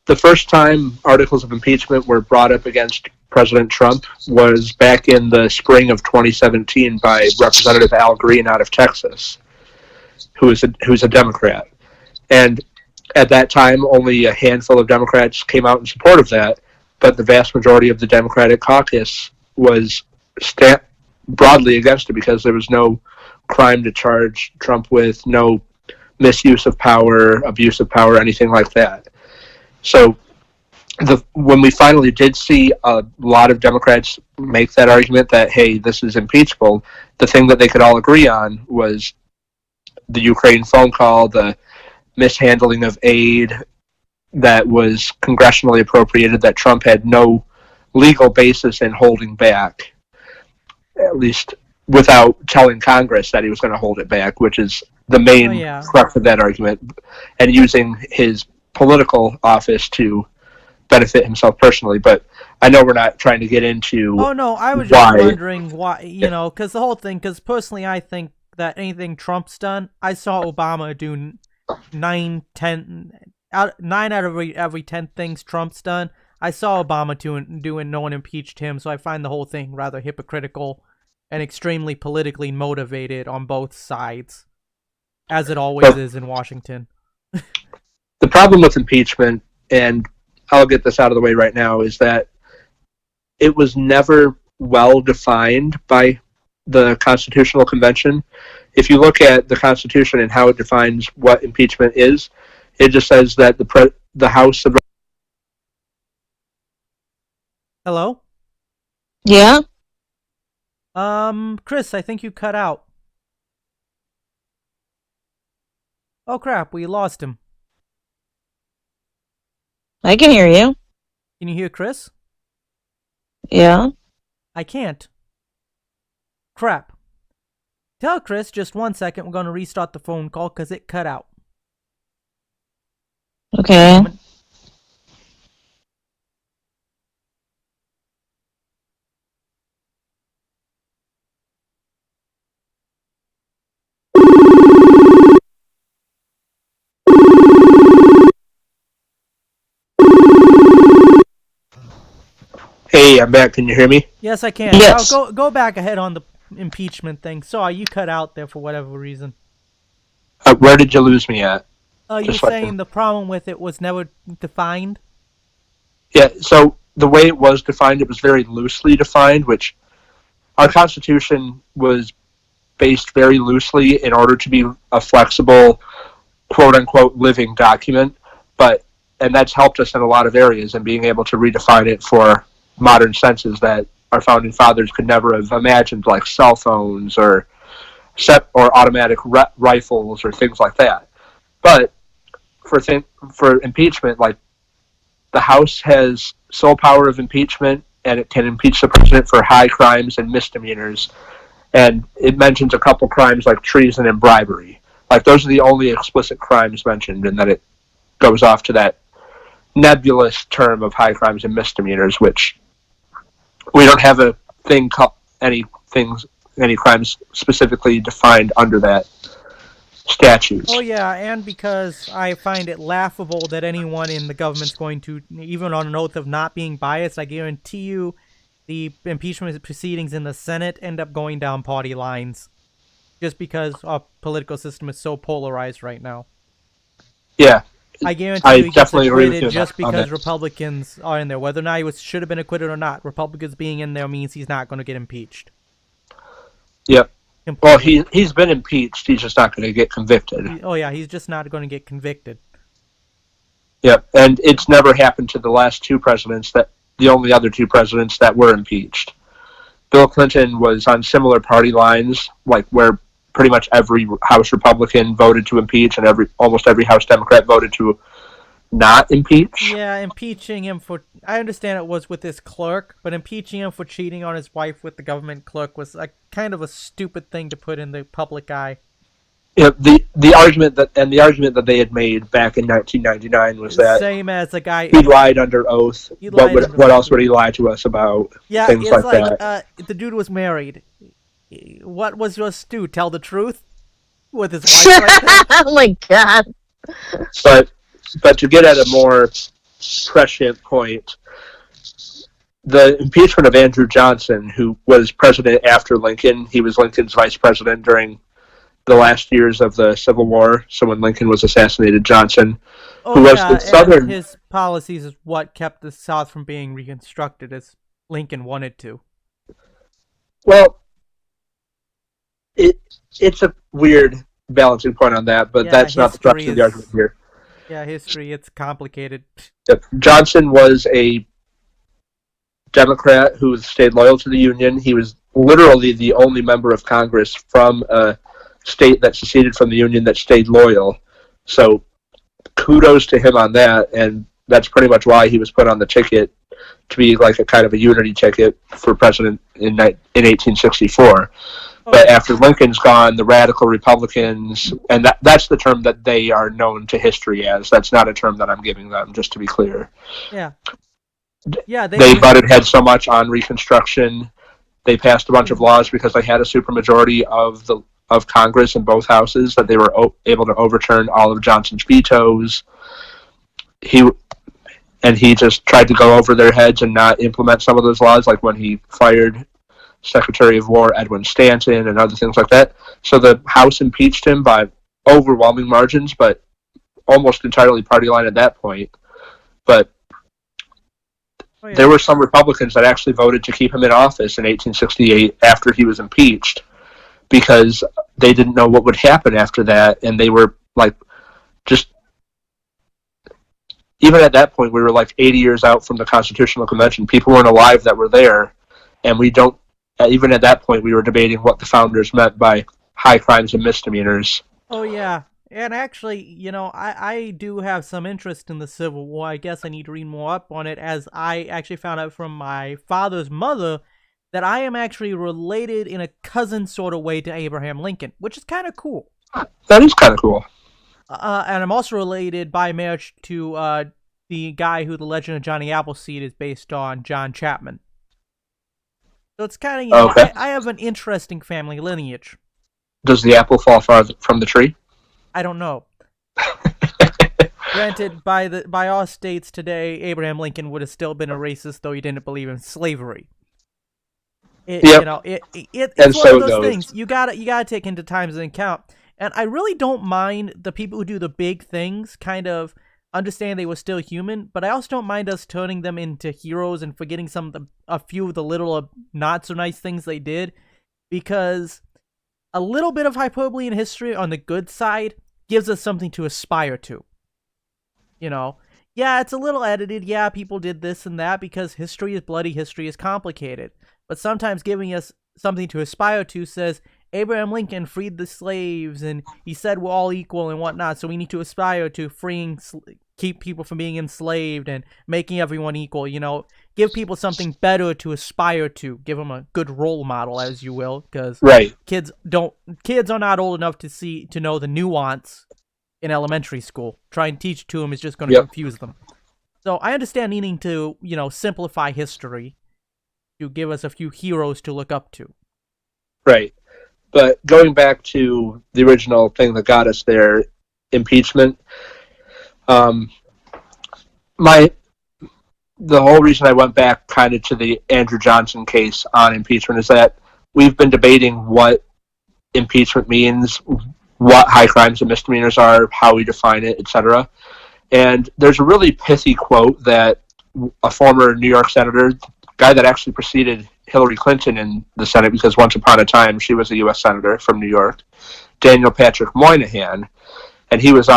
Speaker 3: the first time articles of impeachment were brought up against President Trump was back in the spring of 2017 by Representative Al Green out of Texas, who's a Democrat. And at that time, only a handful of Democrats came out in support of that, but the vast majority of the Democratic caucus was broadly against it because there was no crime to charge Trump with, no misuse of power, abuse of power, anything like that. So when we finally did see a lot of Democrats make that argument that, hey, this is impeachable, the thing that they could all agree on was the Ukraine phone call, the mishandling of aid that was congressionally appropriated that Trump had no legal basis in holding back, at least without telling Congress that he was going to hold it back, which is the main crux of that argument, and using his political office to benefit himself personally. But I know we're not trying to get into
Speaker 1: Oh, no, I was just wondering why, because the whole thing, because personally I think that anything Trump's done, I saw Obama do 9 out of every 10 things Trump's done, I saw Obama doing, no one impeached him, so I find the whole thing rather hypocritical and extremely politically motivated on both sides, as it always is in Washington.
Speaker 3: The problem with impeachment, and I'll get this out of the way right now, is that it was never well defined by the Constitutional Convention. If you look at the Constitution and how it defines what impeachment is, it just says that the House of...
Speaker 1: Hello?
Speaker 2: Yeah?
Speaker 1: Chris, I think you cut out. Oh crap, we lost him.
Speaker 2: I can hear you.
Speaker 1: Can you hear Chris?
Speaker 2: Yeah?
Speaker 1: I can't. Crap. Tell Chris just 1 second, we're gonna restart the phone call because it cut out.
Speaker 2: Okay.
Speaker 3: Hey, I'm back. Can you hear me?
Speaker 1: Yes, I can.
Speaker 2: Yes.
Speaker 1: Now go back ahead on the impeachment thing. Sorry, you cut out there for whatever reason.
Speaker 3: Where did you lose me at?
Speaker 1: You're saying the problem with it was never defined?
Speaker 3: Yeah, so the way it was defined, it was very loosely defined, which our Constitution was based very loosely in order to be a flexible, quote-unquote, living document, and that's helped us in a lot of areas in being able to redefine it for modern senses that our founding fathers could never have imagined, like cell phones or automatic rifles or things like that. But for impeachment, like, the House has sole power of impeachment, and it can impeach the president for high crimes and misdemeanors. And it mentions a couple crimes like treason and bribery. Like, those are the only explicit crimes mentioned, and then it goes off to that nebulous term of high crimes and misdemeanors, which we don't have any things any crimes specifically defined under that statute.
Speaker 1: Oh yeah, and because I find it laughable that anyone in the government's going to, even on an oath of not being biased, I guarantee you the impeachment proceedings in the Senate end up going down party lines. Just because our political system is so polarized right now.
Speaker 3: Yeah,
Speaker 1: I guarantee
Speaker 3: I
Speaker 1: you he gets
Speaker 3: definitely agree with
Speaker 1: acquitted
Speaker 3: you
Speaker 1: just
Speaker 3: on
Speaker 1: because
Speaker 3: that.
Speaker 1: Republicans are in there. Whether or not he should have been acquitted or not, Republicans being in there means he's not going to get impeached.
Speaker 3: Yep. Well,
Speaker 1: Completely.
Speaker 3: he's been impeached. He's just not going to get convicted.
Speaker 1: Oh yeah, he's just not going to get convicted.
Speaker 3: Yep. And it's never happened to the last two presidents, that the only other two presidents that were impeached. Bill Clinton was on similar party lines, like where pretty much every House Republican voted to impeach and almost every House Democrat voted to not impeach.
Speaker 1: Yeah, impeaching him for, I understand it was with his clerk, but impeaching him for cheating on his wife with the government clerk was a kind of a stupid thing to put in the public eye.
Speaker 3: Yeah, the argument that they had made back in 1999 was that
Speaker 1: Same as a guy.
Speaker 3: he lied under oath. What else would he lie to us about?
Speaker 1: Yeah,
Speaker 3: Things
Speaker 1: it's
Speaker 3: like that.
Speaker 1: The dude was married. What was your stew? Tell the truth with his wife right there?
Speaker 2: Oh my god.
Speaker 3: But to get at a more prescient point, the impeachment of Andrew Johnson, who was president after Lincoln, he was Lincoln's vice president during the last years of the Civil War. So when Lincoln was assassinated, Johnson, who was the Southern,
Speaker 1: his policies is what kept the South from being reconstructed as Lincoln wanted to.
Speaker 3: well, it's a weird balancing point on that, but that's not the crux of the argument here.
Speaker 1: Yeah, history, it's complicated.
Speaker 3: Johnson was a Democrat who stayed loyal to the Union. He was literally the only member of Congress from a state that seceded from the Union that stayed loyal. So kudos to him on that, and that's pretty much why he was put on the ticket to be like a kind of a unity ticket for president in 1864. But after Lincoln's gone, the radical Republicans, and that's the term that they are known to history as. That's not a term that I'm giving them, just to be clear.
Speaker 1: Yeah. Yeah,
Speaker 3: they butted heads so much on Reconstruction. They passed a bunch of laws because they had a supermajority of Congress in both houses that they were able to overturn all of Johnson's vetoes. He just tried to go over their heads and not implement some of those laws, like when he fired Secretary of War Edwin Stanton and other things like that. So the House impeached him by overwhelming margins, but almost entirely party line at that point. But there were some Republicans that actually voted to keep him in office in 1868 after he was impeached because they didn't know what would happen after that, and they were like, just even at that point, we were like 80 years out from the Constitutional Convention. People weren't alive that were there, and we don't. Even at that point, we were debating what the founders meant by high crimes and misdemeanors.
Speaker 1: Oh, yeah. And actually, you know, I do have some interest in the Civil War. I guess I need to read more up on it, as I actually found out from my father's mother that I am actually related in a cousin sort of way to Abraham Lincoln, which is kind of cool.
Speaker 3: That is kind of cool.
Speaker 1: And I'm also related by marriage to the guy who the Legend of Johnny Appleseed is based on, John Chapman. So it's kind of, you know,
Speaker 3: okay.
Speaker 1: I have an interesting family lineage.
Speaker 3: Does the apple fall far from the tree?
Speaker 1: I don't know. Granted, by our states today, Abraham Lincoln would have still been a racist, though he didn't believe in slavery.
Speaker 3: Yep.
Speaker 1: You know, it's one of those things you gotta take into times into account. And I really don't mind the people who do the big things kind of understand they were still human, but I also don't mind us turning them into heroes and forgetting a few of the little not so nice things they did, because a little bit of hyperbole in history on the good side gives us something to aspire to. You know, yeah, it's a little edited. Yeah, people did this and that because history is bloody, history is complicated. But sometimes giving us something to aspire to says, Abraham Lincoln freed the slaves and he said we're all equal and whatnot, so we need to aspire to keep people from being enslaved and making everyone equal, you know. Give people something better to aspire to. Give them a good role model, as you will, because kids are not old enough to know the nuance in elementary school. Try and teach it to them is just going to confuse them. So I understand needing to, you know, simplify history to give us a few heroes to look up to.
Speaker 3: Right. But going back to the original thing that got us there, impeachment. Um, my the whole reason I went back kind of to the Andrew Johnson case on impeachment is that we've been debating what impeachment means, what high crimes and misdemeanors are, how we define it, etc. And there's a really pithy quote that a former New York senator, guy that actually preceded Hillary Clinton in the Senate, because once upon a time she was a U.S. senator from New York, Daniel Patrick Moynihan, and he was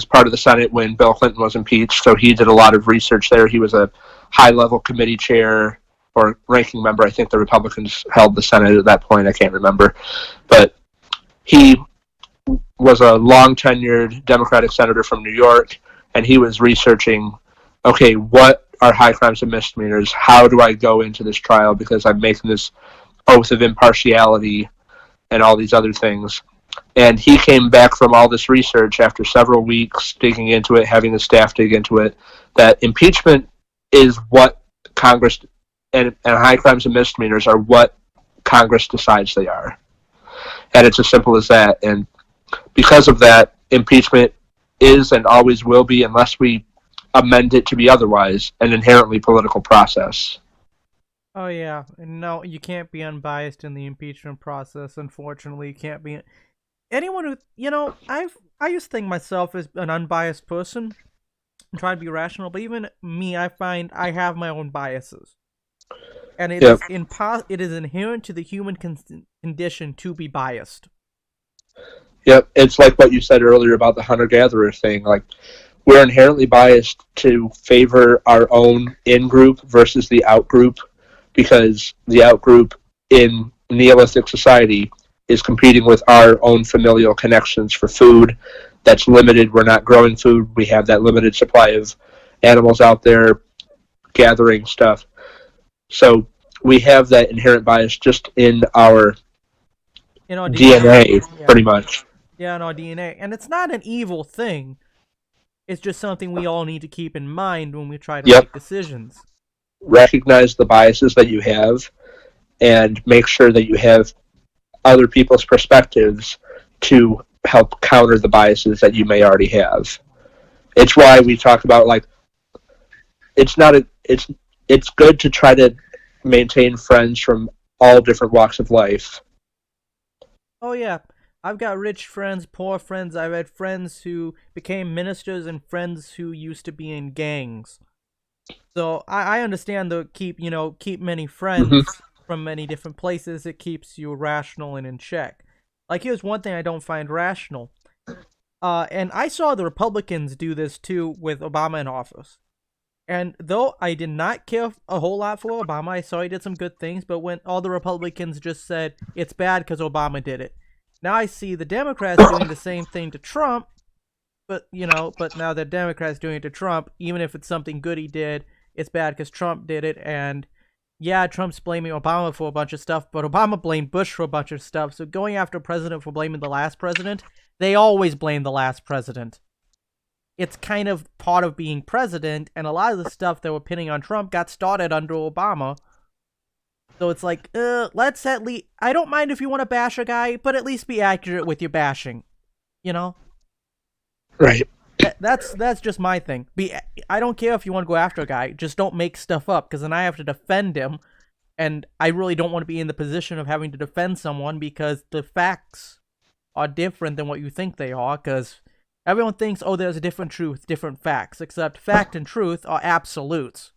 Speaker 3: part of the Senate when Bill Clinton was impeached, so he did a lot of research there. He was a high-level committee chair or ranking member. I think the Republicans held the Senate at that point. I can't remember. But he was a long-tenured Democratic senator from New York, and he was researching, okay, what are high crimes and misdemeanors? How do I go into this trial because I'm making this oath of impartiality and all these other things. And he came back from all this research after several weeks digging into it, having the staff dig into it, that impeachment is what Congress and high crimes and misdemeanors are what Congress decides they are. And it's as simple as that. And because of that, impeachment is and always will be, unless we amend it to be otherwise, an inherently political process.
Speaker 1: Oh yeah, no, you can't be unbiased in the impeachment process. Unfortunately, you can't be. Anyone who, I used to think myself as an unbiased person and try to be rational, but even me, I find I have my own biases, and it is inherent to the human condition to be biased.
Speaker 3: Yep, it's like what you said earlier about the hunter-gatherer thing. Like, we're inherently biased to favor our own in-group versus the out-group, because the out-group in Neolithic society is competing with our own familial connections for food that's limited. We're not growing food. We have that limited supply of animals out there gathering stuff. So we have that inherent bias just in our DNA, pretty much.
Speaker 1: Yeah, in our DNA. And it's not an evil thing. It's just something we all need to keep in mind when we try to make decisions.
Speaker 3: Recognize the biases that you have and make sure that you have other people's perspectives to help counter the biases that you may already have. It's why we talk about, like, it's good to try to maintain friends from all different walks of life.
Speaker 1: Oh yeah, I've got rich friends, poor friends. I've had friends who became ministers and friends who used to be in gangs. So I understand the keep many friends from many different places. It keeps you rational and in check. Like, here's one thing I don't find rational. And I saw the Republicans do this too with Obama in office. And though I did not care a whole lot for Obama, I saw he did some good things, but when all the Republicans just said, it's bad because Obama did it. Now I see the Democrats doing the same thing to Trump, but now the Democrats doing it to Trump, even if it's something good he did, it's bad because Trump did it, and yeah, Trump's blaming Obama for a bunch of stuff, but Obama blamed Bush for a bunch of stuff, so going after a president for blaming the last president, they always blame the last president. It's kind of part of being president, and a lot of the stuff that we're pinning on Trump got started under Obama. So it's like, let's at least... I don't mind if you want to bash a guy, but at least be accurate with your bashing.
Speaker 3: Right.
Speaker 1: That's just my thing. I don't care if you want to go after a guy, just don't make stuff up, because then I have to defend him, and I really don't want to be in the position of having to defend someone because the facts are different than what you think they are, because everyone thinks, oh, there's a different truth, different facts, except fact and truth are absolutes.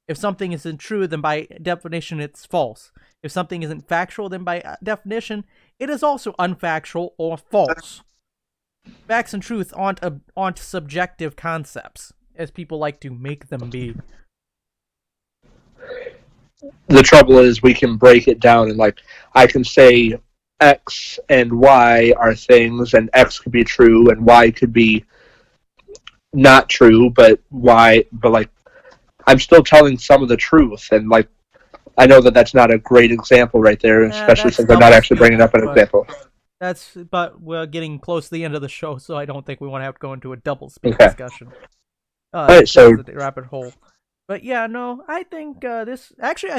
Speaker 1: If something isn't true, then by definition it's false. If something isn't factual, then by definition it is also unfactual or false. Facts and truth aren't subjective concepts, as people like to make them be.
Speaker 3: The trouble is we can break it down, and, like, I can say X and Y are things, and X could be true and Y could be not true, but like, I'm still telling some of the truth, and, like, I know that that's not a great example right there, especially since I'm not actually bringing up an example.
Speaker 1: But we're getting close to the end of the show, so I don't think we want to have to go into a double speak discussion.
Speaker 3: All right, so
Speaker 1: the rabbit hole. But yeah, no, I think I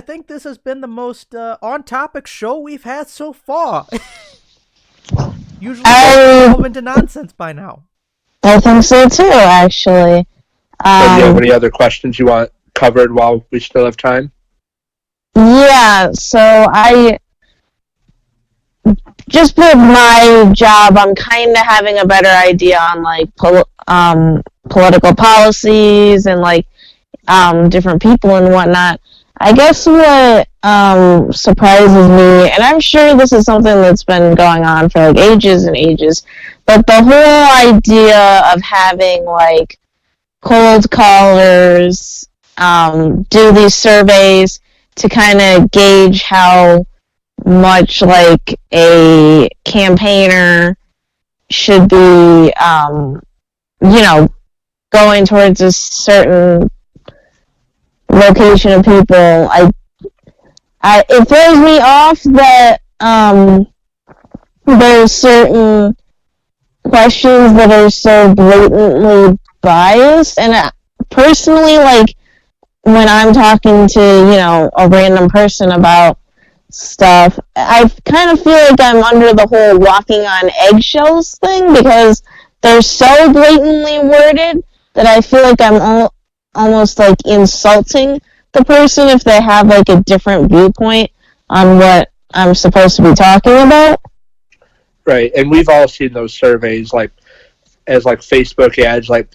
Speaker 1: think this has been the most on-topic show we've had so far. Usually both
Speaker 2: I
Speaker 1: delve into nonsense by now.
Speaker 2: I think so too, actually.
Speaker 3: So, do you have
Speaker 2: Um,
Speaker 3: any other questions you want covered while we still have time?
Speaker 2: yeah, so I just with my job, I'm kind of having a better idea on like political policies and like different people and whatnot. I guess what surprises me, and I'm sure this is something that's been going on for like ages and ages, but the whole idea of having like cold callers do these surveys to kind of gauge how much like a campaigner should be, you know, going towards a certain location of people. It throws me off that there's certain questions that are so blatantly biased, and personally, like when I'm talking to a random person about stuff, I kind of feel like I'm under the whole walking on eggshells thing because they're so blatantly worded that I feel like I'm almost like insulting the person if they have like a different viewpoint on what I'm supposed to be talking about.
Speaker 3: Right, and we've all seen those surveys, like as like Facebook ads, like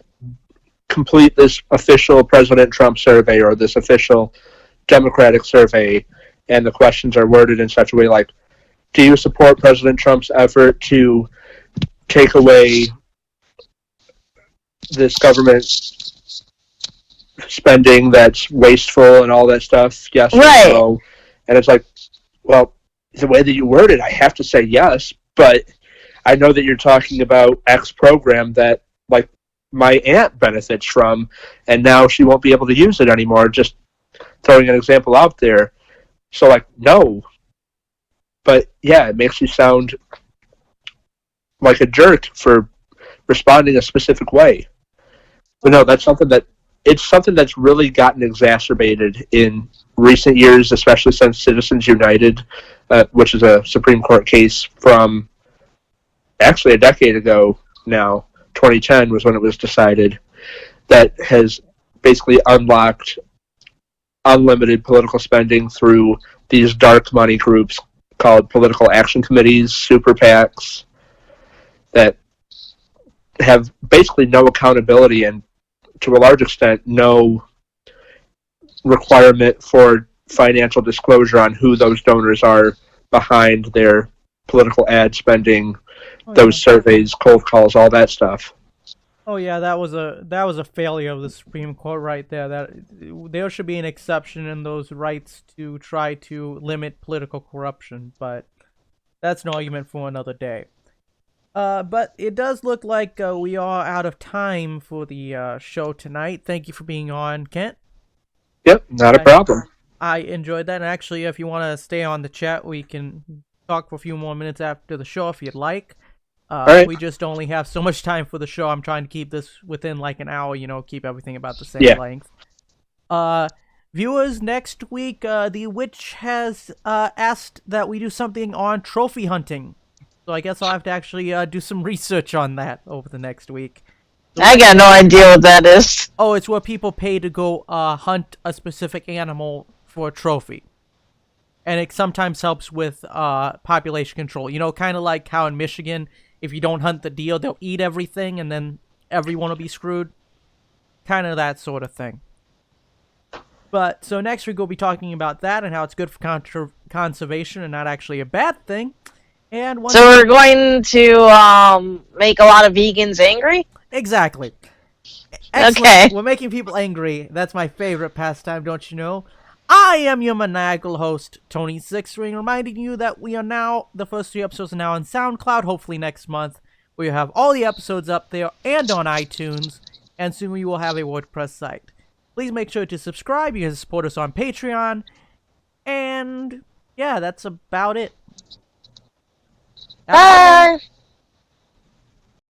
Speaker 3: complete this official President Trump survey or this official Democratic survey, and the questions are worded in such a way like, do you support President Trump's effort to take away this government spending that's wasteful and all that stuff? Yes or
Speaker 2: Right.
Speaker 3: no? And it's like, well, the way that you word it, I have to say yes, but I know that you're talking about X program that, like, my aunt benefits from, and now she won't be able to use it anymore. Just throwing an example out there. So, like, no. But, yeah, it makes you sound like a jerk for responding a specific way. But no, that's something that's really gotten exacerbated in recent years, especially since Citizens United, which is a Supreme Court case from actually a decade ago now, 2010 was when it was decided, that has basically unlocked unlimited political spending through these dark money groups called political action committees, super PACs, that have basically no accountability and, to a large extent, no requirement for financial disclosure on who those donors are behind their political ad spending, those surveys, cold calls, all that stuff.
Speaker 1: Oh yeah, that was a failure of the Supreme Court right there. That there should be an exception in those rights to try to limit political corruption, but that's an argument for another day. But it does look like we are out of time for the show tonight. Thank you for being on, Kent.
Speaker 3: Yep, not a problem.
Speaker 1: I enjoyed that. And actually, if you want to stay on the chat, we can talk for a few more minutes after the show if you'd like.
Speaker 3: Right.
Speaker 1: We just only have so much time for the show. I'm trying to keep this within like an hour, keep everything about the same length. Viewers, next week, the witch has asked that we do something on trophy hunting. So I guess I'll have to actually do some research on that over the next week. So
Speaker 2: I got no idea what that is.
Speaker 1: Oh, it's where people pay to go hunt a specific animal for a trophy. And it sometimes helps with population control. Kind of like how in Michigan, if you don't hunt the deer, they'll eat everything and then everyone will be screwed. Kind of that sort of thing. But, so next week we'll be talking about that and how it's good for conservation and not actually a bad thing. And
Speaker 2: so we're going to make a lot of vegans angry?
Speaker 1: Exactly. Excellent. Okay. We're making people angry. That's my favorite pastime, don't you know? I am your maniacal host, Tony Sixring, reminding you that the first 3 episodes are now on SoundCloud. Hopefully next month we will have all the episodes up there and on iTunes, and soon we will have a WordPress site. Please make sure to subscribe. You can support us on Patreon, and yeah, that's about it.
Speaker 2: Bye!